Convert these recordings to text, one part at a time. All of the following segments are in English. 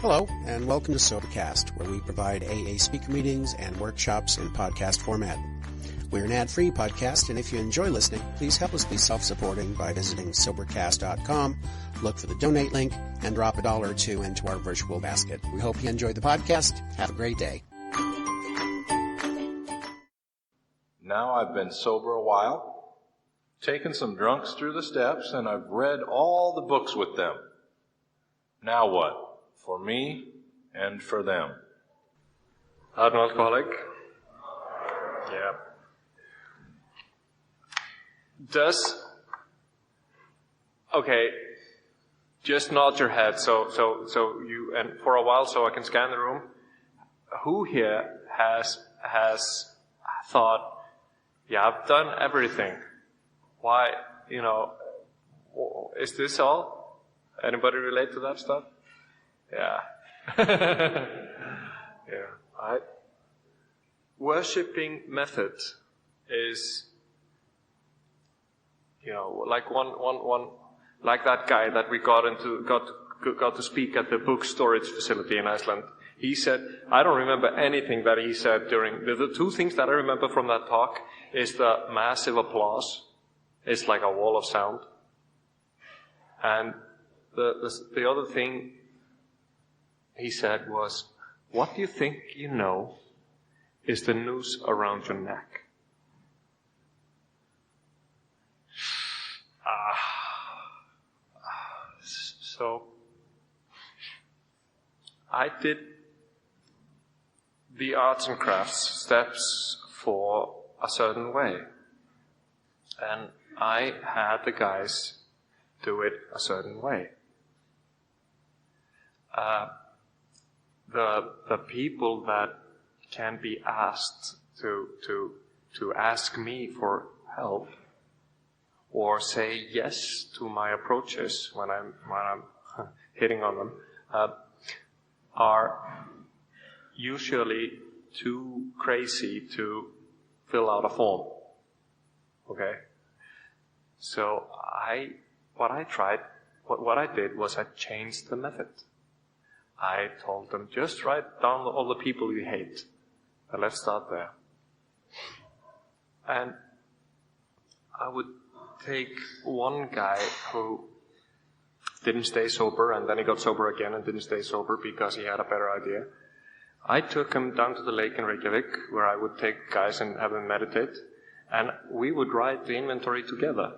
Hello, and welcome to Sobercast, where we provide AA speaker meetings and workshops in podcast format. We're an ad-free podcast, and if you enjoy listening, please help us be self-supporting by visiting Sobercast.com, look for the donate link, and drop $1 or $2 into our virtual basket. We hope you enjoyed the podcast. Have a great day. Now I've been sober a while, taken some drunks through the steps, and I've read all the books with them. Now what? For me and for them. I'm an alcoholic. Yeah. Okay, just nod your head so you, and for a while so I can scan the room. Who here has thought, yeah, I've done everything. Why, is this all? Anybody relate to that stuff? Yeah. Yeah. Worshipping method is, like one, like that guy that we got to speak at the book storage facility in Iceland. He said, I don't remember anything that he said during, the two things that I remember from that talk is the massive applause. It's like a wall of sound. And the other thing he said was, what do you think you know is the noose around your neck? So, I did the arts and crafts steps for a certain way. And I had the guys do it a certain way. The people that can be asked to ask me for help or say yes to my approaches when I'm hitting on them are usually too crazy to fill out a form. Okay? So what I did was I changed the method. I told them, just write down all the people you hate. And let's start there. And I would take one guy who didn't stay sober, and then he got sober again and didn't stay sober because he had a better idea. I took him down to the lake in Reykjavik, where I would take guys and have them meditate, and we would write the inventory together.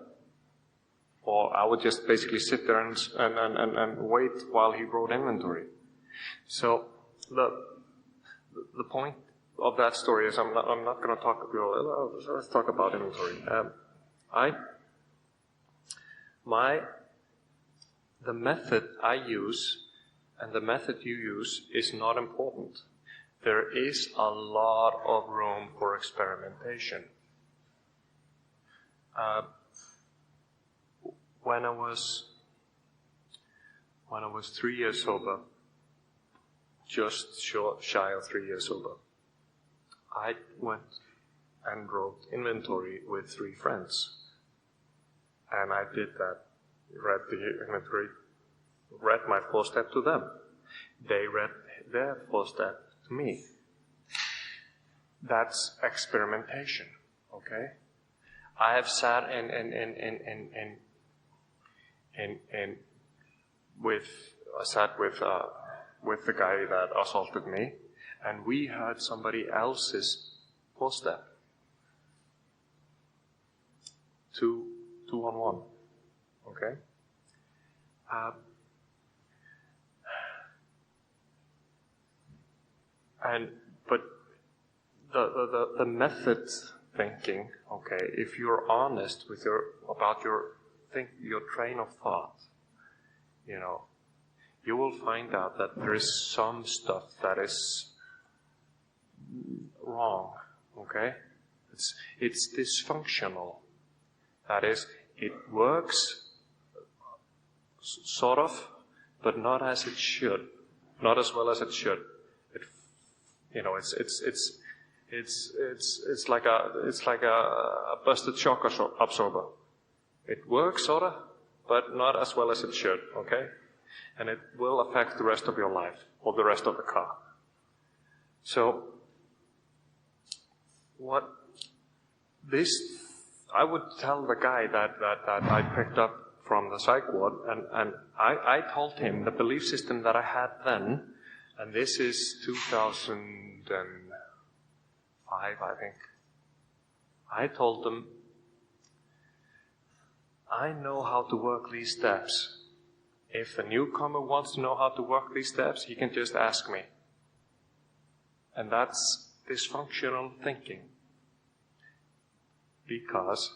Or I would just basically sit there and wait while he wrote inventory. So the point of that story is I'm not going to talk. Let's talk about inventory. The method I use and the method you use is not important. There is a lot of room for experimentation. When I was 3 years sober, just shy of 3 years sober, I went and wrote inventory with 3 friends. And I did that, read the inventory, read my 4-step to them. They read their 4-step to me. That's experimentation, okay? I have sat with the guy that assaulted me, and we heard somebody else's 4-step. 2 on 1. Okay? But the method thinking, okay, if you're honest with about your train of thought, you will find out that there is some stuff that is wrong, okay? It's dysfunctional. That is, it works sort of, but not as it should, not as well as it should. It's like a busted shock absorber. It works sorta, but not as well as it should. Okay, and it will affect the rest of your life. or the rest of the car. So, I would tell the guy that I picked up from the psych ward, and I told him the belief system that I had then, and this is 2005, I think. I told them, I know how to work these steps. If a newcomer wants to know how to work these steps, he can just ask me. And that's dysfunctional thinking. Because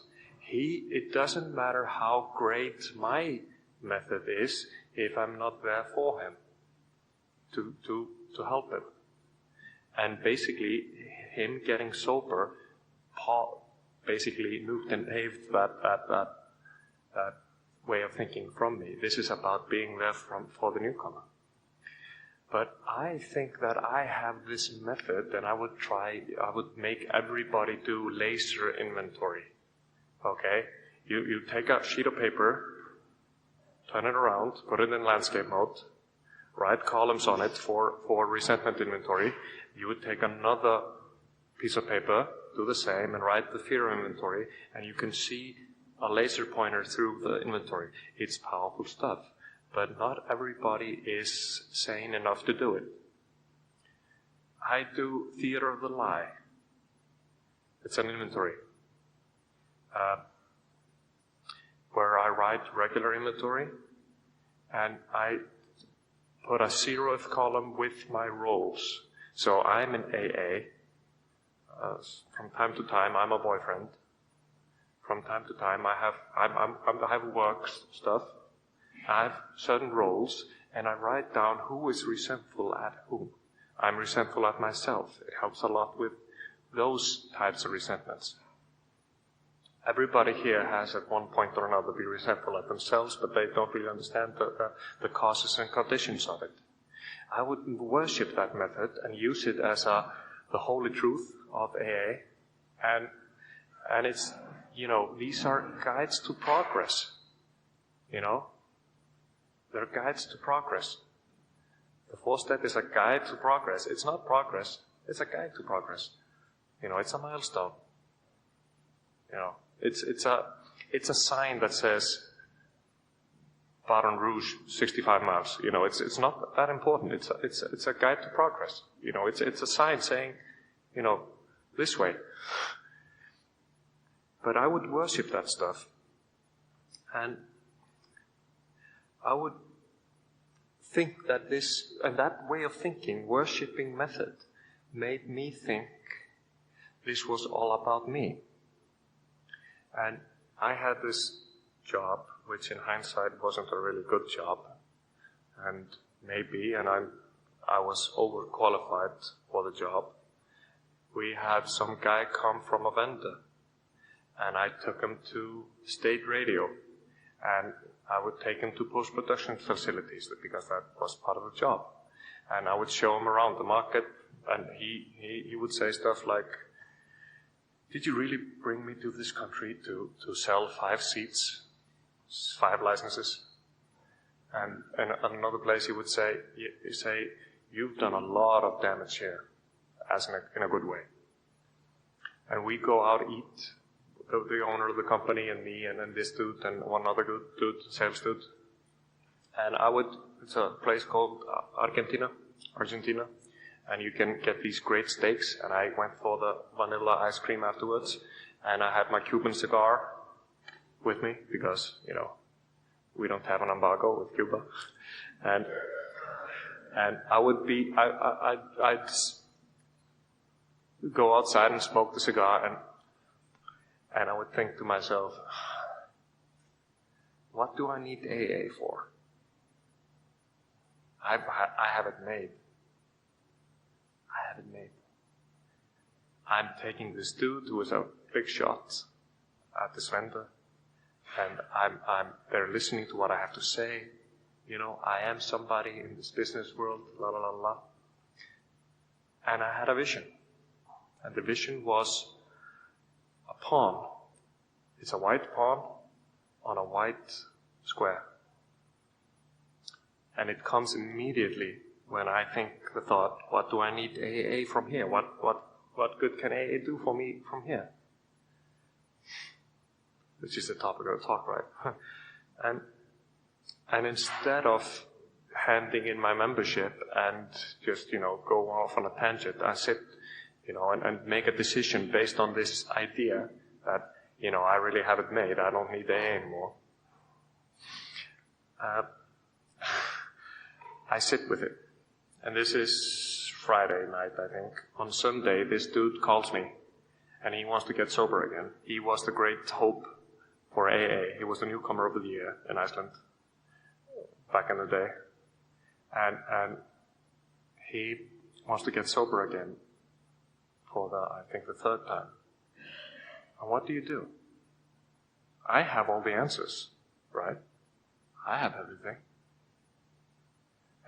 it doesn't matter how great my method is if I'm not there for him to help him. And basically, him getting sober, Paul basically nuked and paved that way of thinking from me. This is about being there for the newcomer. But I think that I have this method, and I would make everybody do laser inventory. Okay? You take a sheet of paper, turn it around, put it in landscape mode, write columns on it for resentment inventory. You would take another piece of paper, do the same, and write the fear inventory, and you can see a laser pointer through the inventory. It's powerful stuff, but not everybody is sane enough to do it. I do theater of the lie. It's an inventory where I write regular inventory, and I put a 0th column with my roles. So I'm in AA. From time to time, I'm a boyfriend. From time to time, I have work stuff. I have certain roles, and I write down who is resentful at whom. I'm resentful at myself. It helps a lot with those types of resentments. Everybody here has at one point or another been resentful at themselves, but they don't really understand the causes and conditions of it. I would worship that method and use it as the holy truth of AA, and it's, these are guides to progress. They're guides to progress. The 4th step is a guide to progress. It's not progress, it's a guide to progress. It's a milestone. It's a sign that says Baton Rouge, 65 miles. It's not that important. It's a guide to progress. It's a sign saying, this way. But I would worship that stuff. And I would think that that way of thinking, worshipping method, made me think this was all about me. And I had this job, which in hindsight wasn't a really good job. And I was overqualified for the job. We had some guy come from a vendor, and I took him to state radio, and I would take him to post-production facilities because that was part of the job. And I would show him around the market, and he would say stuff like, did you really bring me to this country to sell 5 seats, 5 licenses? And another place he would say, you've done a lot of damage here, as in a good way. And we go out eat, the owner of the company and me and then this dude and one other good dude, sales dude. And it's a place called Argentina, and you can get these great steaks, and I went for the vanilla ice cream afterwards, and I had my Cuban cigar with me, because, we don't have an embargo with Cuba. And I'd go outside and smoke the cigar, and I would think to myself, what do I need AA for? I have it made. I'm taking this dude who is a big shot at this vendor, and they're listening to what I have to say. I am somebody in this business world, la la la la. And I had a vision. And the vision was a pawn. It's a white pawn on a white square. And it comes immediately when I think the thought, what do I need AA from here? What good can AA do for me from here? Which is the topic of the talk, right? And instead of handing in my membership and just, go off on a tangent, I sit, and make a decision based on this idea that, I really have it made. I don't need AA anymore. I sit with it. And this is Friday night, I think. On Sunday, this dude calls me, and he wants to get sober again. He was the great hope for AA. He was the newcomer of the year in Iceland back in the day. And he wants to get sober again for I think the third time. And what do you do? I have all the answers, right? I have everything.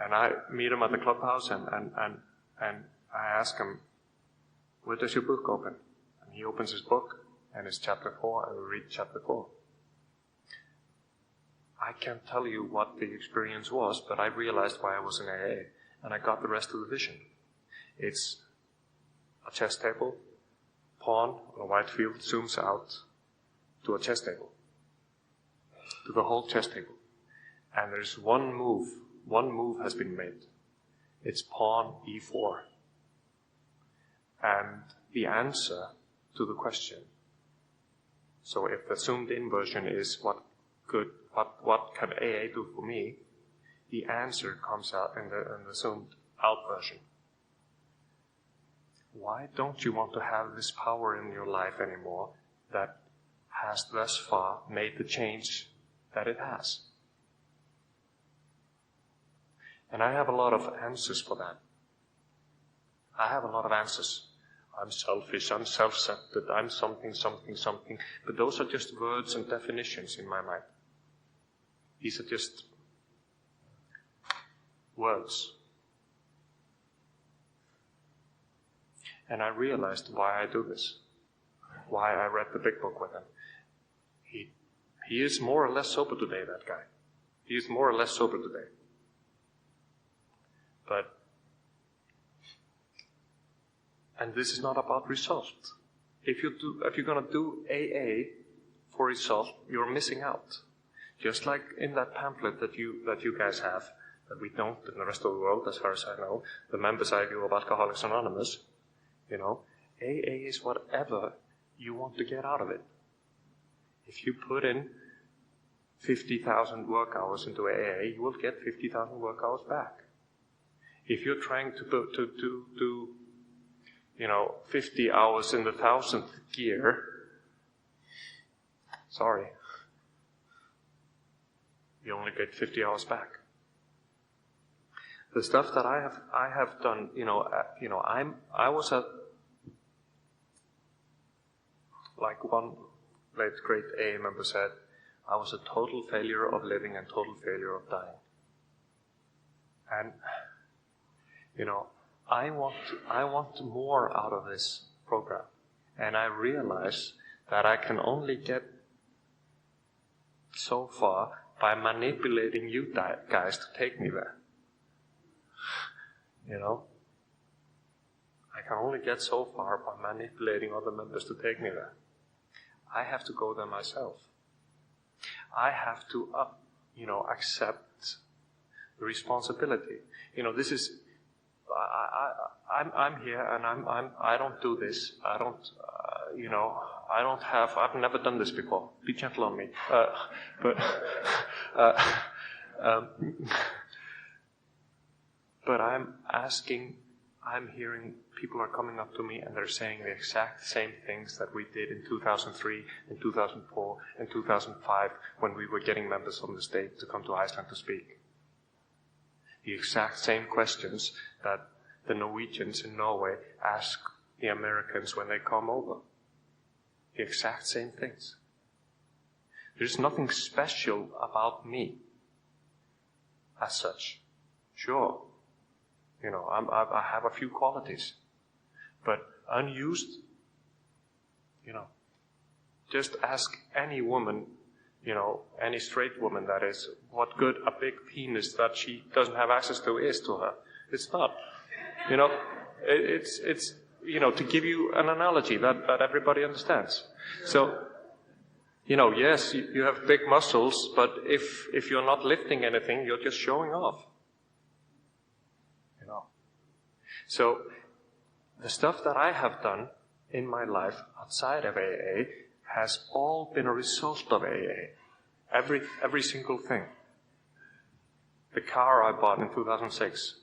And I meet him at the clubhouse and I ask him, where does your book open? And he opens his book and it's chapter 4, and we read chapter 4. I can't tell you what the experience was, but I realized why I was in AA, and I got the rest of the vision. It's a chess table, pawn on a white field zooms out to a chess table, to the whole chess table. And there's one move has been made. It's pawn e4. And the answer to the question. So if the zoomed in version is what can AA do for me, the answer comes out in the zoomed out version. Why don't you want to have this power in your life anymore that has thus far made the change that it has? And I have a lot of answers for that. I have a lot of answers. I'm selfish, I'm self-centered, I'm something. But those are just words and definitions in my mind. These are just words. And I realized why I do this. Why I read the big book with him. He is more or less sober today, that guy. He is more or less sober today. And this is not about result. If you're going to do AA for result, you're missing out. Just like in that pamphlet that you guys have, that we don't in the rest of the world, as far as I know, the members' idea of Alcoholics Anonymous, AA is whatever you want to get out of it. If you put in 50,000 work hours into AA, you will get 50,000 work hours back. If you're trying to do 50 hours in the 1,000th gear, sorry, you only get 50 hours back. The stuff that I have done, I was like one late great AA member said, I was a total failure of living and total failure of dying. And I want more out of this program. And I realize that I can only get so far by manipulating you guys to take me there. I can only get so far by manipulating other members to take me there. I have to go there myself. I have to, accept the responsibility. This is, I'm here and I don't do this. I don't, I've never done this before. Be gentle on me. But I'm hearing people are coming up to me and they're saying the exact same things that we did in 2003, in 2004, and 2005 when we were getting members from the state to come to Iceland to speak. The exact same questions that the Norwegians in Norway ask the Americans when they come over. The exact same things. There's nothing special about me as such. Sure, I have a few qualities, but unused, just ask any woman, any straight woman that is, what good a big penis that she doesn't have access to is to her. It's not. You know, it's to give you an analogy that everybody understands. So, yes, you have big muscles, but if you're not lifting anything, you're just showing off. So, the stuff that I have done in my life outside of AA has all been a result of AA. Every single thing. The car I bought in 2006,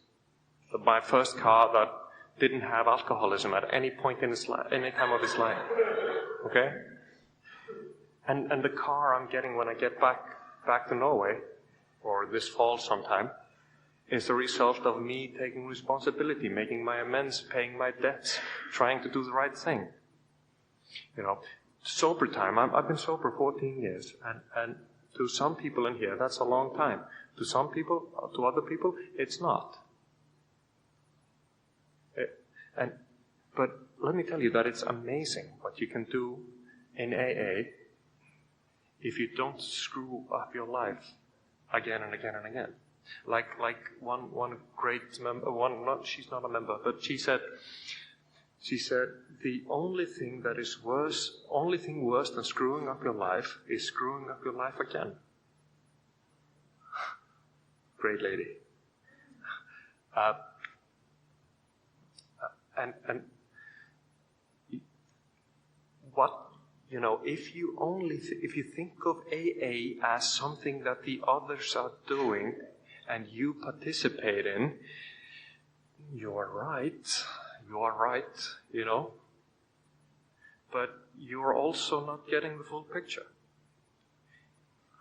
my first car that didn't have alcoholism at any point in any time of its life. Okay? And the car I'm getting when I get back to Norway, or this fall sometime, is a result of me taking responsibility, making my amends, paying my debts, trying to do the right thing. Sober time. I've been sober 14 years, and to some people in here, that's a long time. To some people, to other people, it's not. But let me tell you that it's amazing what you can do in AA if you don't screw up your life again and again and again. Like one great member, she's not a member, but she said, the only thing worse than screwing up your life is screwing up your life again. Great lady. And what, if you think of AA as something that the others are doing and you participate in, you're right, but you're also not getting the full picture.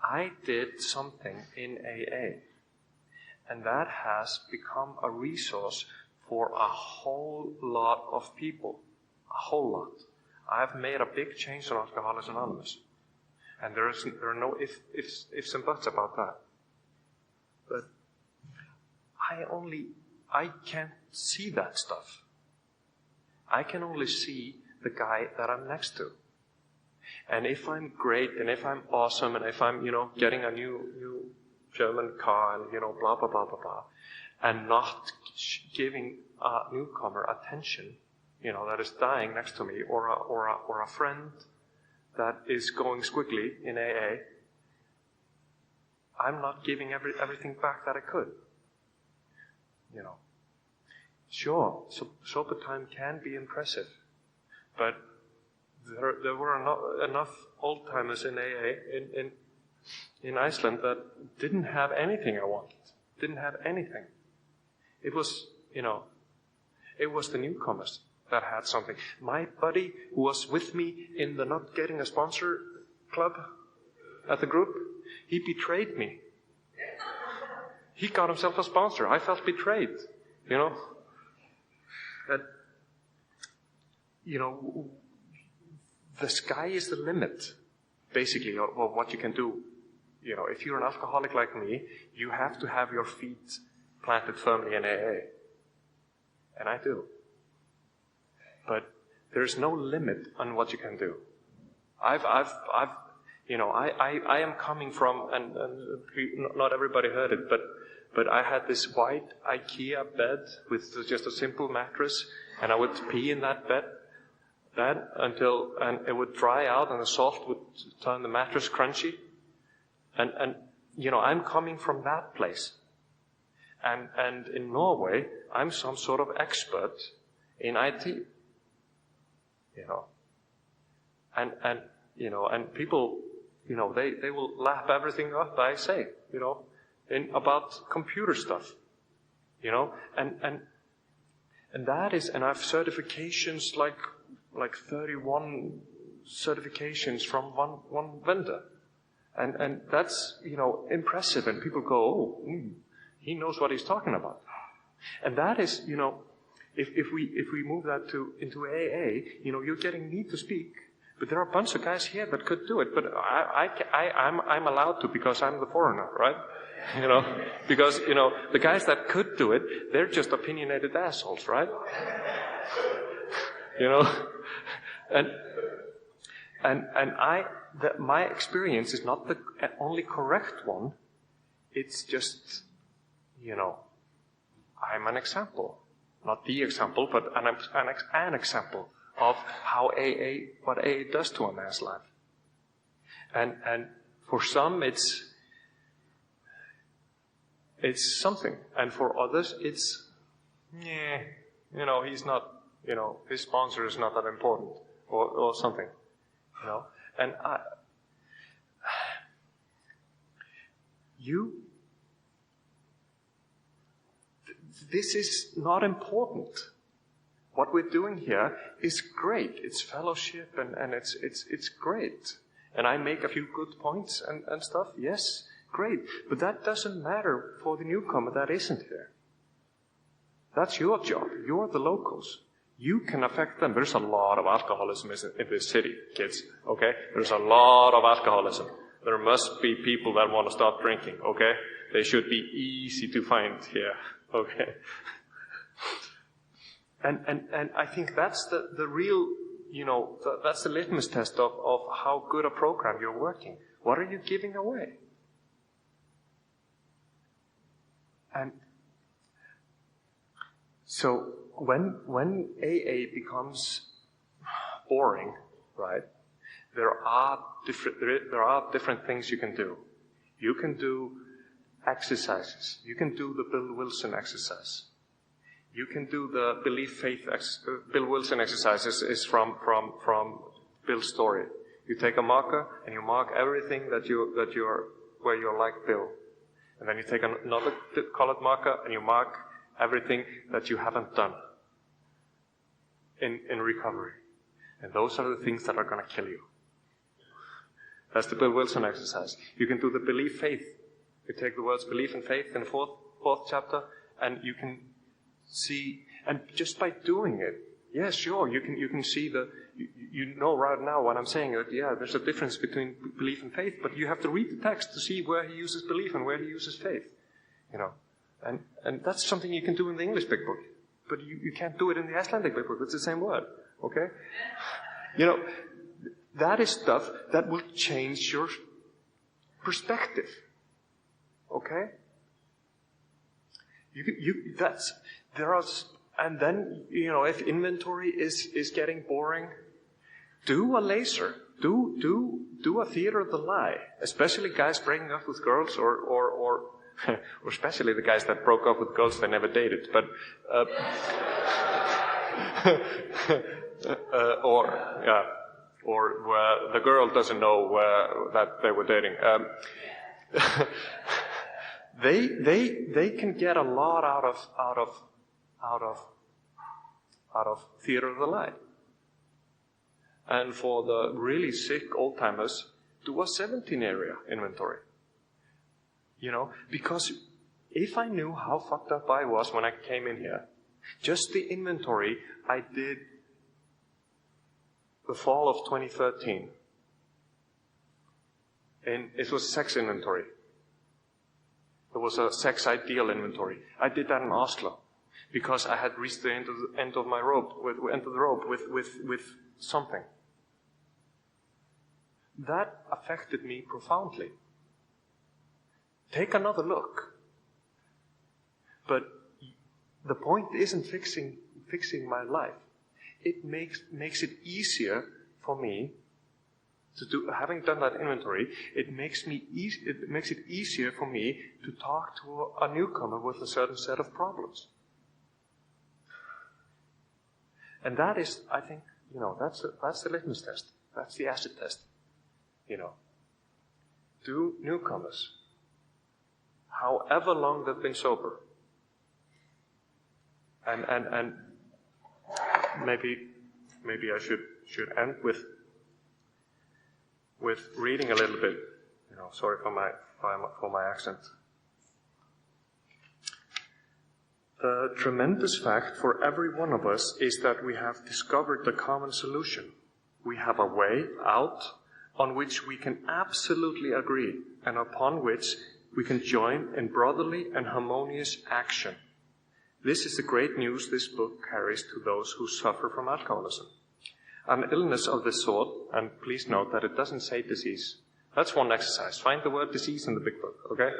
I did something in AA, and that has become a resource for a whole lot of people. A whole lot. I've made a big change in Alcoholics Anonymous. And there are no ifs and buts about that. But I can't see that stuff. I can only see the guy that I'm next to. And if I'm great, and if I'm awesome, and if I'm, getting a new German car, and, blah, blah, blah, blah, blah, and not giving a newcomer attention, that is dying next to me, or a friend that is going squiggly in AA, I'm not giving everything back that I could. Sure, sober time can be impressive, but there were not enough old-timers in AA in Iceland that didn't have anything I wanted. Didn't have anything. It was, it was the newcomers that had something. My buddy who was with me in the not getting a sponsor club at the group, he betrayed me. He got himself a sponsor. I felt betrayed, And, the sky is the limit, basically, of what you can do. If you're an alcoholic like me, you have to have your feet planted firmly in AA. And I do. But there's no limit on what you can do. I am coming from, and not everybody heard it, but I had this white IKEA bed with just a simple mattress, and I would pee in that bed and it would dry out, and the salt would turn the mattress crunchy. And I'm coming from that place. And in Norway, I'm some sort of expert in IT. And people, they will lap everything up I say, about computer stuff, and that is, and I have certifications like 31 certifications from one vendor, and that's, impressive, and people go, he knows what he's talking about. And that is, if we move that into AA, you're getting me to speak, but there are a bunch of guys here that could do it, but I'm allowed to because I'm the foreigner, right? Because, the guys that could do it, they're just opinionated assholes, right? My experience is not the only correct one. It's just, I'm an example. Not the example, but an example of how what AA does to a man's life. And for some it's something, and for others it's, he's not, his sponsor is not that important, or something, and this is not important. What we're doing here is great. It's fellowship and it's great. And I make a few good points and stuff. Yes, great. But that doesn't matter for the newcomer that isn't here. That's your job. You're the locals. You can affect them. There's a lot of alcoholism in this city, kids. Okay? There's a lot of alcoholism. There must be people that want to stop drinking. Okay? They should be easy to find here. Okay? And I think that's the real, that's the litmus test of how good a program you're working. What are you giving away? And so when AA becomes boring, right, there are different things you can do. You can do exercises. You can do the Bill Wilson exercise. You can do the belief faith Bill Wilson exercises is from Bill's story. You take a marker and you mark everything where you're like Bill. And then you take another colored marker and you mark everything that you haven't done in recovery. And those are the things that are going to kill you. That's the Bill Wilson exercise. You can do the belief faith. You take the words belief and faith in the fourth chapter, and you can see, and just by doing it, yes, sure, you can see right now what I'm saying, that there's a difference between belief and faith, but you have to read the text to see where he uses belief and where he uses faith, and that's something you can do in the English Big Book, but you can't do it in the Icelandic Big Book. It's the same word, okay? That is stuff that will change your perspective. Okay? And then, if inventory is getting boring, do a laser. Do a theater of the lie. Especially guys breaking up with girls or especially the guys that broke up with girls they never dated. But, or where the girl doesn't know that they were dating. They can get a lot out of theater of the lie. And for the really sick old timers, do a 17 area inventory. Because if I knew how fucked up I was when I came in here, just the inventory I did the fall of 2013, and it was a sex inventory. It was a sex ideal inventory. I did that in Oslo because I had reached the end of the rope with something. That affected me profoundly. Take another look. But the point isn't fixing my life. It makes it easier for me to do. Having done that inventory, it makes it easier for me to talk to a newcomer with a certain set of problems. And that is, I think, that's the litmus test. That's the acid test. Do newcomers, however long they've been sober, and maybe I should end with reading a little bit. Sorry for my accent. The tremendous fact for every one of us is that we have discovered the common solution. We have a way out on which we can absolutely agree and upon which we can join in brotherly and harmonious action. This is the great news this book carries to those who suffer from alcoholism. An illness of this sort, and please note that it doesn't say disease. That's one exercise. Find the word disease in the big book, okay?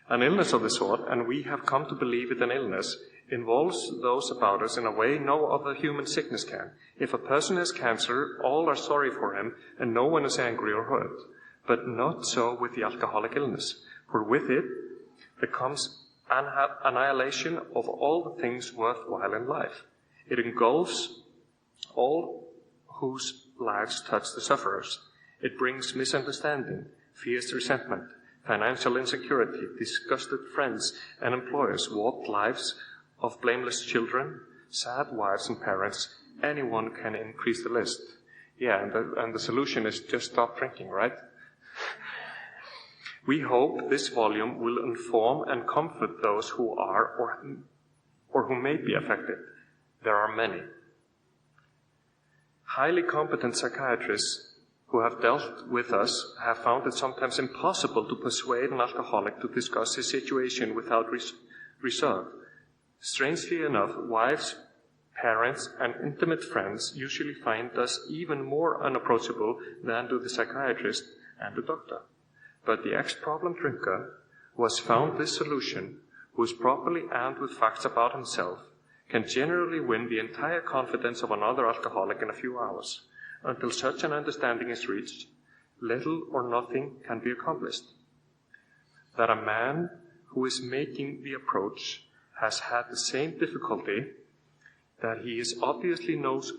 An illness of the sort, and we have come to believe it an illness, involves those about us in a way no other human sickness can. If a person has cancer, all are sorry for him, and no one is angry or hurt. But not so with the alcoholic illness, for with it there comes annihilation of all the things worthwhile in life. It engulfs all whose lives touch the sufferers. It brings misunderstanding, fierce resentment, financial insecurity, disgusted friends and employers, warped lives of blameless children, sad wives and parents. Anyone can increase the list. Yeah, and the solution is just stop drinking, right? We hope this volume will inform and comfort those who are or who may be affected. There are many. Highly competent psychiatrists who have dealt with us have found it sometimes impossible to persuade an alcoholic to discuss his situation without reserve. Strangely enough, wives, parents, and intimate friends usually find us even more unapproachable than do the psychiatrist and the doctor. But the ex-problem drinker who has found this solution, who is properly armed with facts about himself, can generally win the entire confidence of another alcoholic in a few hours. Until such an understanding is reached, little or nothing can be accomplished. That a man who is making the approach has had the same difficulty, that he obviously knows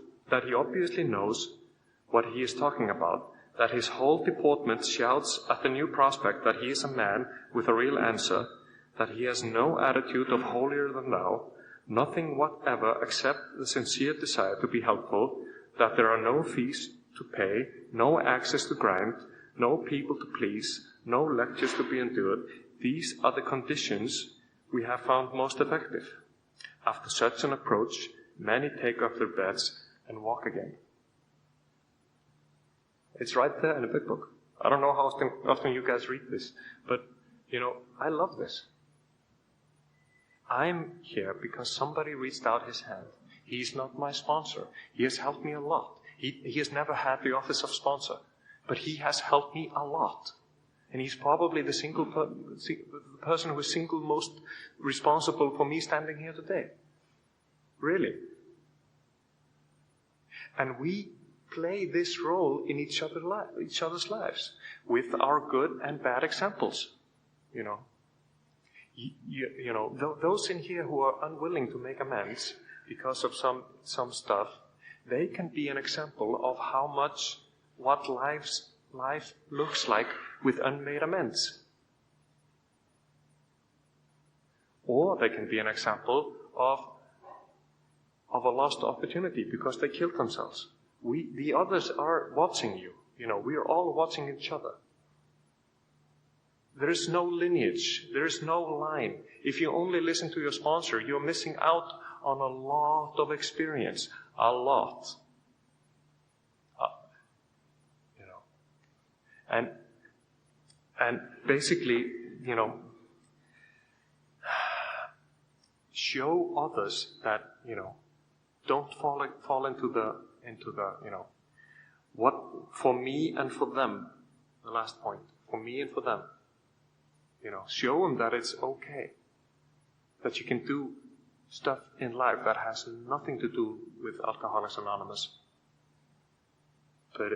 what he is talking about, that his whole deportment shouts at the new prospect that he is a man with a real answer, that he has no attitude of holier than thou, nothing whatever except the sincere desire to be helpful, that there are no fees to pay, no access to grant, no people to please, no lectures to be endured. These are the conditions we have found most effective. After such an approach, many take up their beds and walk again. It's right there in the big book. I don't know how often you guys read this, but, I love this. I'm here because somebody reached out his hand. He's not my sponsor. He has helped me a lot. He has never had the office of sponsor, but he has helped me a lot. And he's probably the person who is single most responsible for me standing here today. Really. And we play this role in each other's lives with our good and bad examples. Those in here who are unwilling to make amends because of some stuff, they can be an example of what life looks like with unmade amends. Or they can be an example of a lost opportunity because they killed themselves. The others are watching you. We are all watching each other. There is no lineage. There is no line. If you only listen to your sponsor, you're missing out on a lot of experience. A lot. And basically, show others that, don't fall into the, what, for me and for them, the last point, for me and for them. Show them that it's okay, that you can do stuff in life that has nothing to do with Alcoholics Anonymous. But,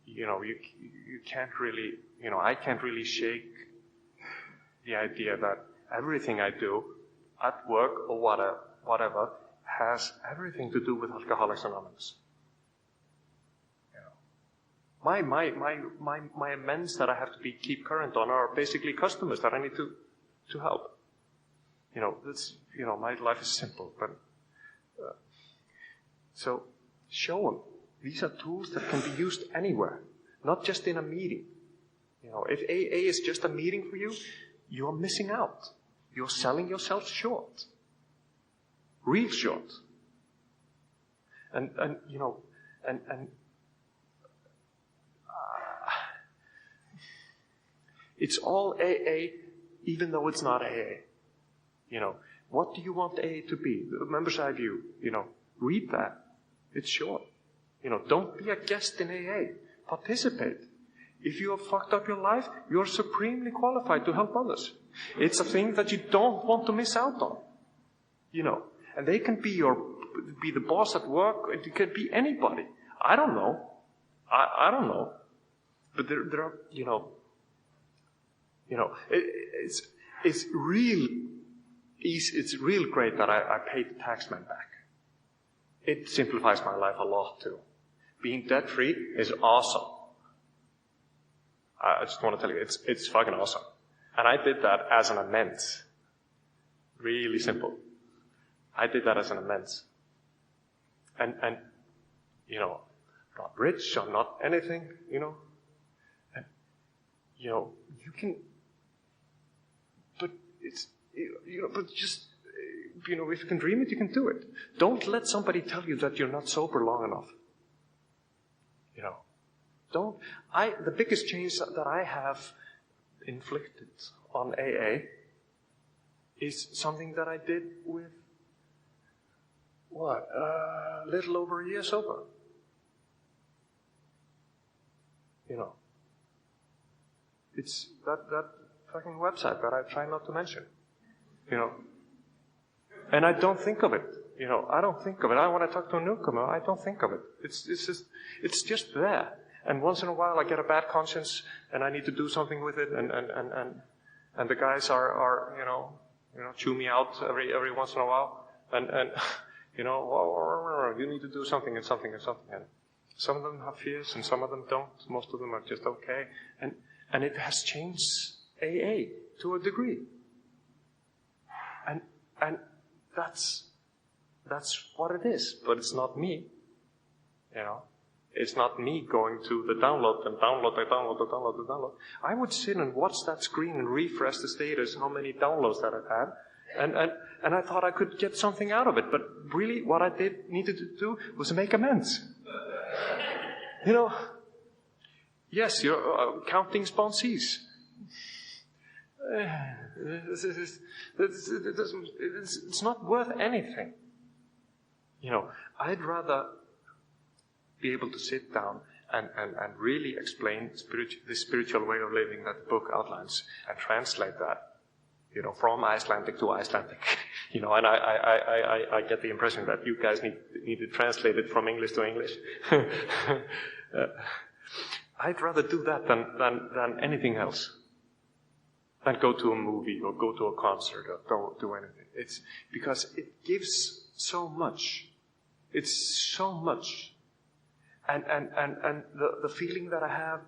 you can't really, I can't really shake the idea that everything I do at work or whatever has everything to do with Alcoholics Anonymous. My amends that I have to keep current on are basically customers that I need to help. My life is simple, but so show them. These are tools that can be used anywhere, not just in a meeting. If AA is just a meeting for you, you're missing out. You're selling yourself short. Real short. And it's all AA, even though it's not AA. What do you want AA to be? The Member's Eye View, read that. It's short. Don't be a guest in AA. Participate. If you have fucked up your life, you're supremely qualified to help others. It's a thing that you don't want to miss out on. And they can be the boss at work. It could be anybody. I don't know. I don't know. But there are, it's real easy. It's real great that I paid the taxman back. It simplifies my life a lot too. Being debt free is awesome. I just want to tell you, it's fucking awesome. And I did that as an amends. Really simple. I did that as an amends. And not rich or not anything, And, you can, but it's, but just, if you can dream it, you can do it. Don't let somebody tell you that you're not sober long enough. The biggest change that I have inflicted on AA is something that I did with, a little over a year sober. It's that fucking website that I try not to mention. And I don't think of it. I don't think of it. When I talk to a newcomer, I don't think of it. It's just there. And once in a while I get a bad conscience and I need to do something with it and the guys are chew me out every once in a while and you need to do something and something and something. And some of them have fears and some of them don't. Most of them are just okay. And it has changed AA to a degree. And that's what it is. But it's not me. It's not me going to the download. I would sit and watch that screen and refresh the status, how many downloads that I've had. And I thought I could get something out of it. But really what I needed to do was make amends. Yes, you're counting sponsees. It's not worth anything. I'd rather be able to sit down and really explain the spiritual way of living that the book outlines and translate that, from Icelandic to Icelandic. And I get the impression that you guys need to translate it from English to English. I'd rather do that than anything else. Than go to a movie or go to a concert or don't do anything. It's because it gives so much. It's so much. And the feeling that I have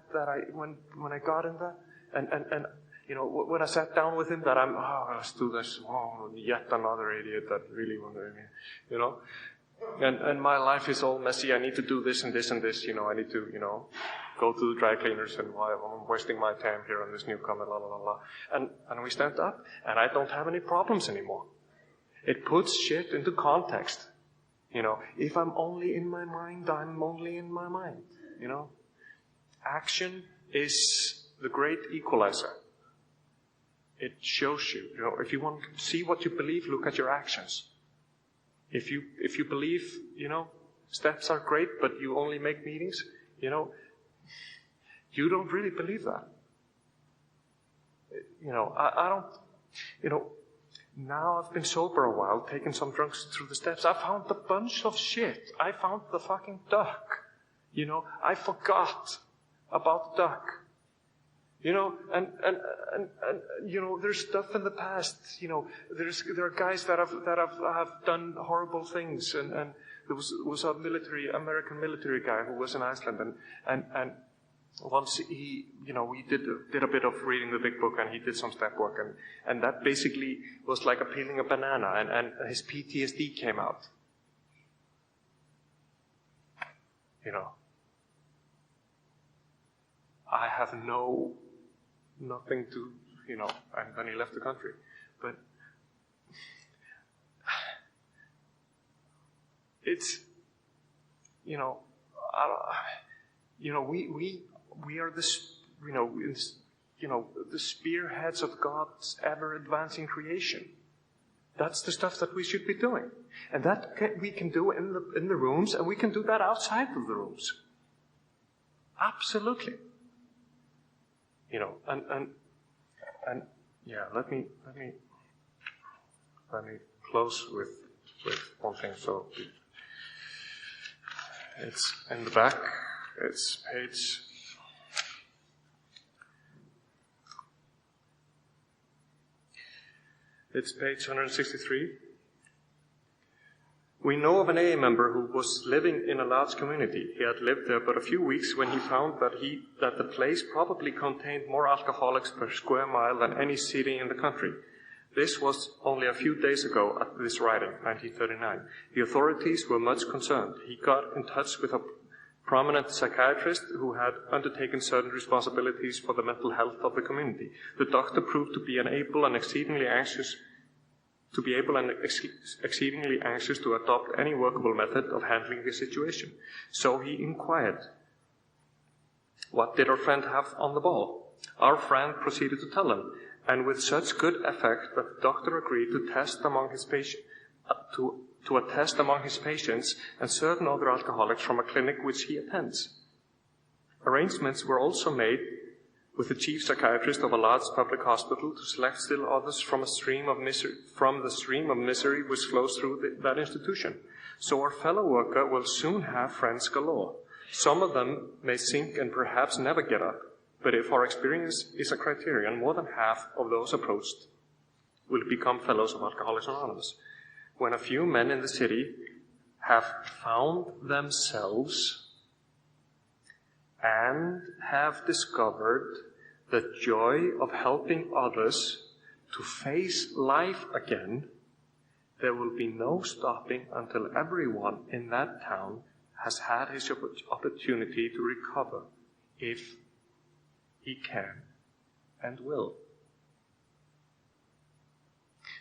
when I got in that and when I sat down with him that let's do this, yet another idiot that really and my life is all messy. I need to do this and this and this, I need to, go to the dry cleaners and I'm wasting my time here on this newcomer, la la la. And we stand up and I don't have any problems anymore. It puts shit into context. If I'm only in my mind, I'm only in my mind. Action is the great equalizer. It shows you, if you want to see what you believe, look at your actions. If you believe, steps are great, but you only make meetings, you don't really believe that. I don't, now I've been sober a while, taking some drugs through the steps. I found a bunch of shit. I found the fucking duck. I forgot about the duck. And there's stuff in the past. There are guys that have done horrible things, and there was a American military guy who was in Iceland, and once he, we did a bit of reading the big book, and he did some step work, and that basically was like a peeling a banana, and his PTSD came out. I have nothing to, and then he left the country. But it's, we are the spearheads of God's ever-advancing creation. That's the stuff that we should be doing. And that we can do in the rooms, and we can do that outside of the rooms. Absolutely. Let me close with one thing. So it's in the back. It's page 163. We know of an AA member who was living in a large community. He had lived there but a few weeks when he found that the place probably contained more alcoholics per square mile than any city in the country. This was only a few days ago at this writing, 1939. The authorities were much concerned. He got in touch with a prominent psychiatrist who had undertaken certain responsibilities for the mental health of the community. The doctor proved to be exceedingly anxious to adopt any workable method of handling the situation. So he inquired, what did our friend have on the ball? Our friend proceeded to tell him, and with such good effect that the doctor agreed to test among his patients and certain other alcoholics from a clinic which he attends. Arrangements were also made with the chief psychiatrist of a large public hospital to select still others from the stream of misery which flows through that institution. So our fellow worker will soon have friends galore. Some of them may sink and perhaps never get up, but if our experience is a criterion, more than half of those approached will become fellows of Alcoholics Anonymous. When a few men in the city have found themselves and have discovered the joy of helping others to face life again, there will be no stopping until everyone in that town has had his opportunity to recover, if he can and will.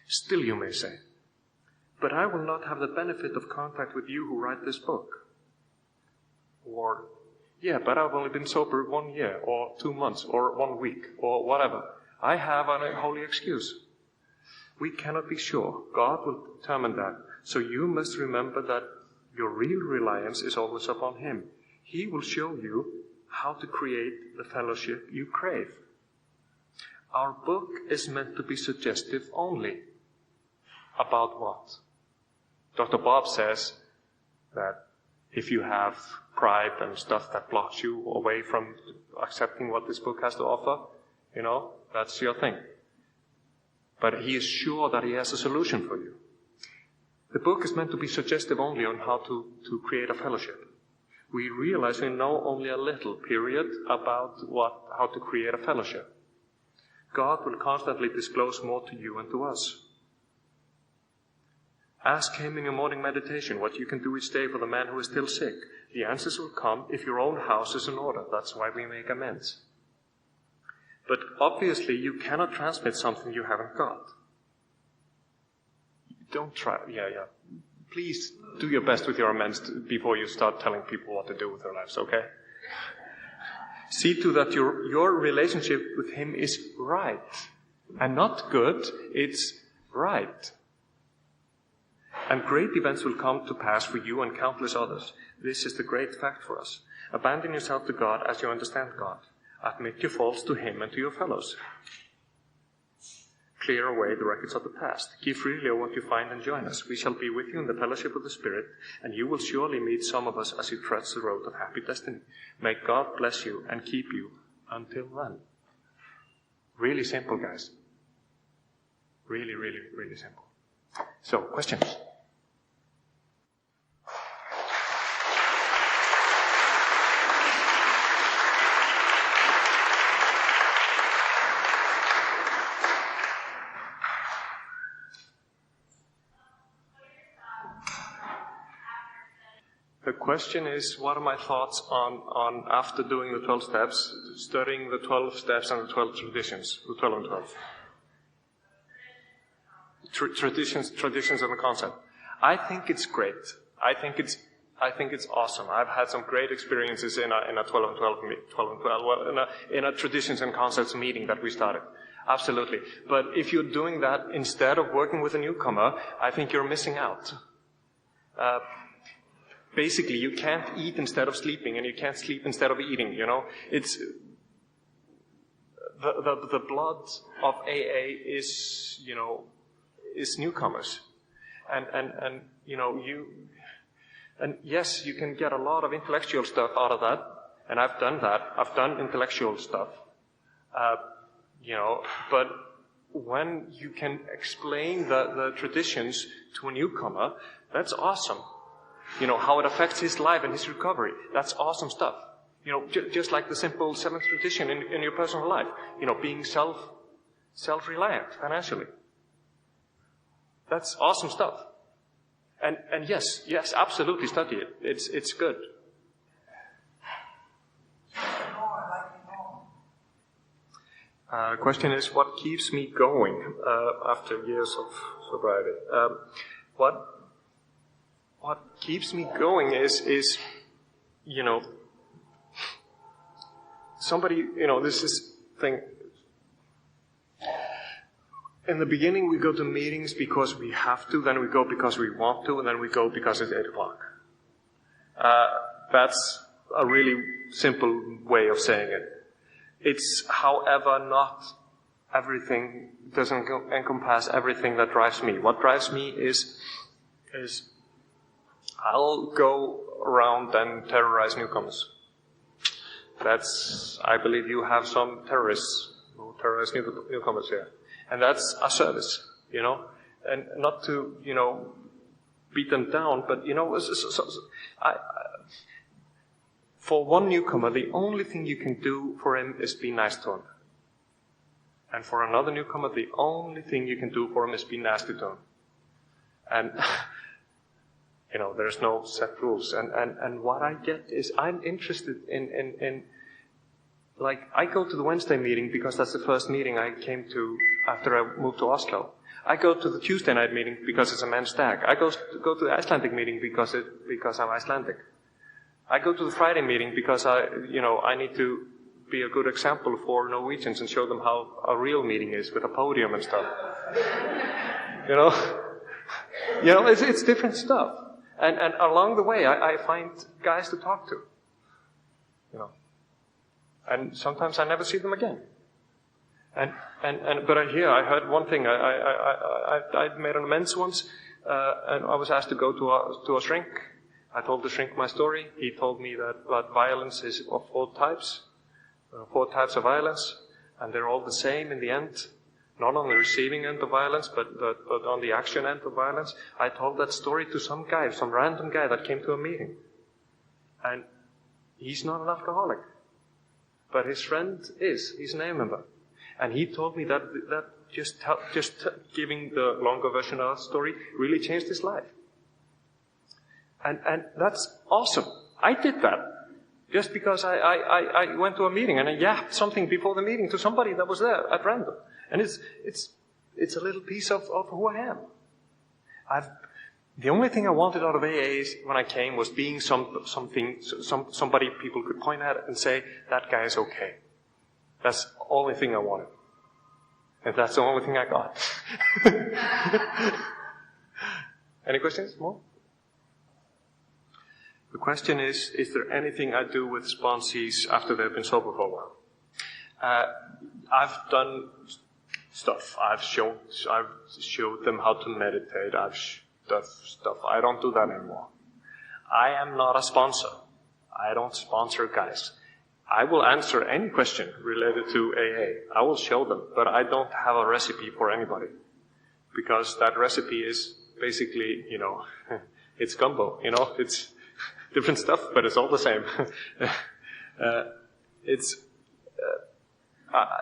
Still, you may say, but I will not have the benefit of contact with you who write this book. Or, yeah, but I've only been sober 1 year, or 2 months, or 1 week, or whatever. I have an unholy excuse. We cannot be sure. God will determine that. So you must remember that your real reliance is always upon Him. He will show you how to create the fellowship you crave. Our book is meant to be suggestive only. About what? Dr. Bob says that if you have pride and stuff that blocks you away from accepting what this book has to offer, that's your thing. But he is sure that he has a solution for you. The book is meant to be suggestive only on how to create a fellowship. We realize we know only a little, period, about how to create a fellowship. God will constantly disclose more to you and to us. Ask Him in your morning meditation what you can do each day for the man who is still sick. The answers will come if your own house is in order. That's why we make amends. But obviously you cannot transmit something you haven't got. Don't try. Yeah. Please do your best with your amends before you start telling people what to do with their lives, okay? See to that your relationship with Him is right. And not good, it's right. And great events will come to pass for you and countless others. This is the great fact for us. Abandon yourself to God as you understand God. Admit your faults to Him and to your fellows. Clear away the records of the past. Give freely of what you find and join us. We shall be with you in the fellowship of the Spirit, and you will surely meet some of us as you tread the road of happy destiny. May God bless you and keep you until then. Really simple, guys. Really, really, really simple. So, questions? The question is, what are my thoughts on after doing the 12 steps, studying the 12 steps and the 12 traditions, the 12 and 12? Traditions and the concept. I think it's great. I think it's awesome. I've had some great experiences in a 12 and 12, in a traditions and concepts meeting that we started. Absolutely. But if you're doing that instead of working with a newcomer, I think you're missing out. Basically, you can't eat instead of sleeping, and you can't sleep instead of eating, It's the blood of AA is, is newcomers. And yes, you can get a lot of intellectual stuff out of that, and I've done that. I've done intellectual stuff, but when you can explain the traditions to a newcomer, that's awesome. How it affects his life and his recovery. That's awesome stuff. Just like the simple seventh tradition in your personal life. Being self-reliant financially. That's awesome stuff. And yes, absolutely study it. It's good. Question is, what keeps me going after years of sobriety? What keeps me going is somebody, this is thing. In the beginning, we go to meetings because we have to, then we go because we want to, and then we go because it's 8 o'clock. That's a really simple way of saying it. It's, however, not everything, doesn't encompass everything that drives me. What drives me is I'll go around and terrorize newcomers. I believe you have some terrorists who terrorize newcomers here. And that's a service, and not to, beat them down, but, for one newcomer, the only thing you can do for him is be nice to him. And for another newcomer, the only thing you can do for him is be nasty to him. And, there's no set rules. And what I get is I'm interested in like, I go to the Wednesday meeting because that's the first meeting I came to after I moved to Oslo. I go to the Tuesday night meeting because it's a men's stag. I go to the Icelandic meeting because I'm Icelandic. I go to the Friday meeting because I need to be a good example for Norwegians and show them how a real meeting is with a podium and stuff. It's different stuff. And along the way, I find guys to talk to. And sometimes I never see them again. But I heard one thing. I made an amends once, and I was asked to go to a shrink. I told the shrink my story. He told me that violence is of 4 types. 4 types of violence, and they're all the same in the end. Not on the receiving end of violence, but on the action end of violence. I told that story to some random guy that came to a meeting. And he's not an alcoholic. But his friend is. He's an AA member. And he told me that just giving the longer version of that story really changed his life. And that's awesome. I did that. Just because I went to a meeting and I yapped something before the meeting to somebody that was there at random. And it's a little piece of who I am. The only thing I wanted out of AA when I came was being somebody people could point at and say, that guy is okay. That's the only thing I wanted. And that's the only thing I got. Any questions? More? The question is there anything I do with sponsees after they've been sober for a while? I've done stuff. I've showed them how to meditate. I've done stuff. I don't do that anymore. I am not a sponsor. I don't sponsor guys. I will answer any question related to AA. I will show them, but I don't have a recipe for anybody. Because that recipe is basically, it's gumbo, it's different stuff, but it's all the same.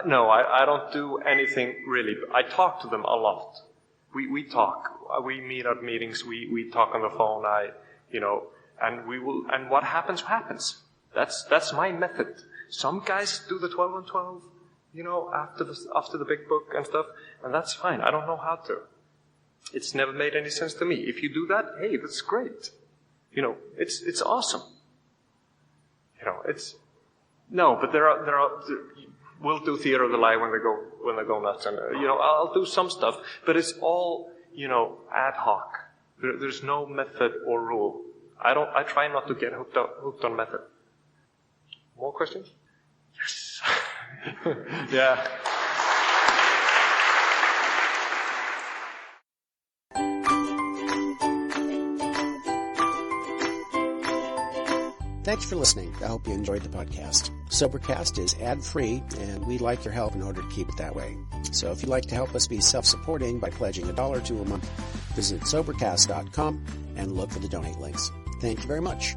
No, I don't do anything really. I talk to them a lot. We talk. We meet at meetings. We talk on the phone. And what happens. That's my method. Some guys do the 12 and 12, after the big book and stuff, and that's fine. I don't know how to. It's never made any sense to me. If you do that, hey, that's great. It's awesome. But there are we'll do theater of the lie when they go nuts, and I'll do some stuff, but it's all ad hoc. There's no method or rule. I try not to get hooked on method. More questions? Yes. Yeah. Thanks for listening. I hope you enjoyed the podcast. Sobercast is ad-free, and we'd like your help in order to keep it that way. So if you'd like to help us be self-supporting by pledging $1 or $2 a month, visit Sobercast.com and look for the donate links. Thank you very much.